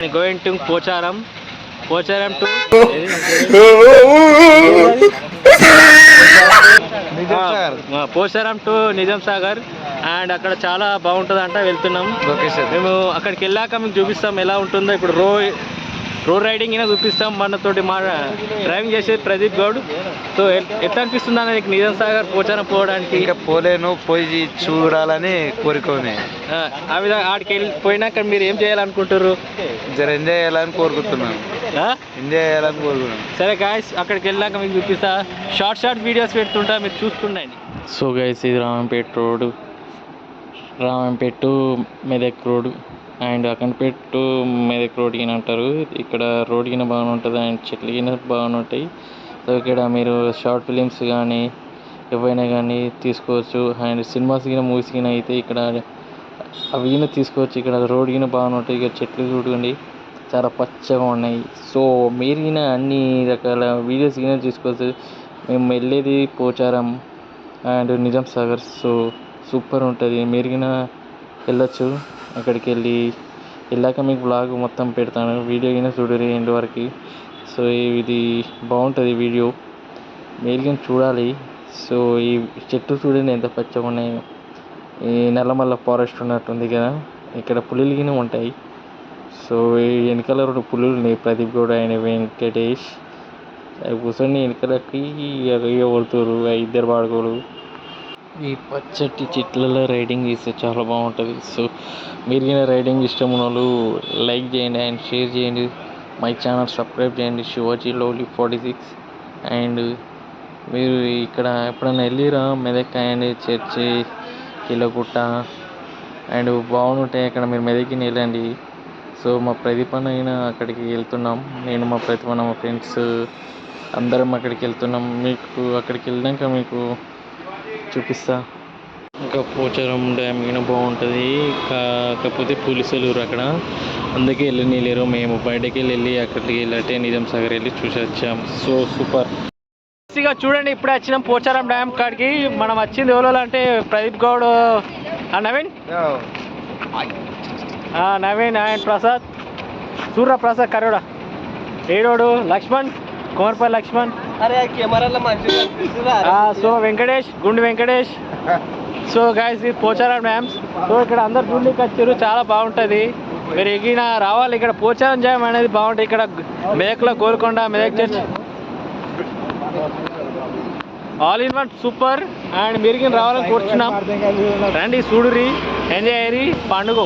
Going to Pocharam to Pocharam to Nizam Sagar and అక్కడ చాలా బాగుంటుందంట వెళ్తున్నాం లొకేషన్ మేము అక్కడికి వెళ్ళాక మీకు చూపిస్తాం ఎలా ఉంటుందో ఇప్పుడు రోడ్ రైడింగ్ అయినా చూపిస్తాం మనతోటి మా డ్రైవింగ్ చేసేది ప్రదీప్ గౌడ్ సో ఎట్లా అనిపిస్తుంది అన్న నీకు నిజాం సాగర్ పోచారం పోవడానికి ఇంకా పోలేను పోయి చూడాలని కోరుకోని ఆ విధంగా ఆడికి పోయినాక మీరు ఏం చేయాలనుకుంటారు జర ఎంజాయ్ చేయాలని కోరుకుంటున్నాను ఎంజాయ్ చేయాలని కోరుకున్నాను సరే గాయస్ అక్కడికి వెళ్ళాక మీకు చూపిస్తా షార్ట్ వీడియోస్ పెడుతుంటా మీరు చూస్తుండండి సో గైస్ ఇది Ramampet Medak road and Akkanapeta Medak road కింద అంటారు ఇక్కడ రోడ్ కింద బాగానే ఉంటుంది అండ్ చెట్లు కింద బాగానే ఉంటాయి సో ఇక్కడ మీరు షార్ట్ ఫిలిమ్స్ కానీ ఏవైనా కానీ తీసుకోవచ్చు అండ్ సినిమాస్ కింద మూవీస్ కింద అయితే ఇక్కడ అవి కింద తీసుకోవచ్చు ఇక్కడ రోడ్ కింద బాగానే ఉంటాయి ఇక్కడ చెట్లు చూడండి చాలా పచ్చగా ఉన్నాయి సో మీరు కింద అన్ని రకాల వీడియోస్ కింద తీసుకోవచ్చు మేము వెళ్ళేది Pocharam and Nizam Sagar so super ఉంటుంది మీరు కింద వెళ్ళొచ్చు అక్కడికి వెళ్ళాక మీకు బ్లాగ్ మొత్తం పెడతాను వీడియో కింద చూడరు ఎండ్ వరకు సో ఇది బాగుంటుంది వీడియో మీరు కింద చూడాలి సో ఈ చెట్టు చూడండి ఎంత పచ్చగా ఉన్నాయో ఈ నల్లమల్ల ఫారెస్ట్ ఉన్నట్టుంది కదా ఇక్కడ పులులు కింద ఉంటాయి సో ఈ వెనకాల రెండు పులులు ఉన్నాయి ప్రదీప్ గౌడ్ ఆయన వెంకటేష్ అవి కూర్చొని వెనకాలకి కొడుతురు ఇద్దరు బాడుకోలు ఈ పచ్చటి చెట్లలో రైడింగ్ చేస్తే చాలా బాగుంటుంది సో మీరు కానీ రైడింగ్ ఇష్టం ఉన్న వాళ్ళు లైక్ చేయండి అండ్ షేర్ చేయండి మై ఛానల్ సబ్స్క్రైబ్ చేయండి శివాజీ లవ్లీ 46 అండ్ మీరు ఇక్కడ ఎప్పుడైనా వెళ్ళిరా మెదక్ అండ్ చర్చి కిలగుట్ట అండ్ బాగుంటాయి అక్కడ మీరు మెదక్కి వెళ్ళండి సో మా ప్రదీప్ అన్న అక్కడికి వెళ్తున్నాం నేను మా ప్రదీప్ అన్న మా ఫ్రెండ్స్ అందరం అక్కడికి వెళ్తున్నాం మీకు అక్కడికి వెళ్ళాక మీకు చూపిస్తా ఇంకా పోచారం డ్యామ్ కింద బాగుంటుంది కాకపోతే పోలీసులు అక్కడ అందుకే వెళ్ళలేరు మేము బయటకి వెళ్ళి అక్కడికి వెళ్ళట్టే నిజాం సాగర్ వెళ్ళి చూసి వచ్చాం సో సూపర్ చూడండి ఇప్పుడే వచ్చినాం పోచారం డ్యామ్ కాడికి మనం వచ్చింది ఎవరో అంటే ప్రదీప్ గౌడ్ నవీన్ అండ్ ప్రసాద్ సూర్య ప్రసాద్ కరోడా ఏడోడు Laxman Komarpalli Laxman so Venkatesh Gundu Venkatesh so guys ఇది పోచారం డ్యామ్స్ సో ఇక్కడ అందరు గుండెకి వచ్చారు చాలా బాగుంటుంది మీరు ఎగిన రావాలి ఇక్కడ పోచారం డ్యామ్ అనేది బాగుంటుంది ఇక్కడ మెదక్లో Golconda Medak church all in one super and మీరు రావాలని కూర్చున్నాం రండి చూడురి ఎంజాయ్ అయ్యి పండుగ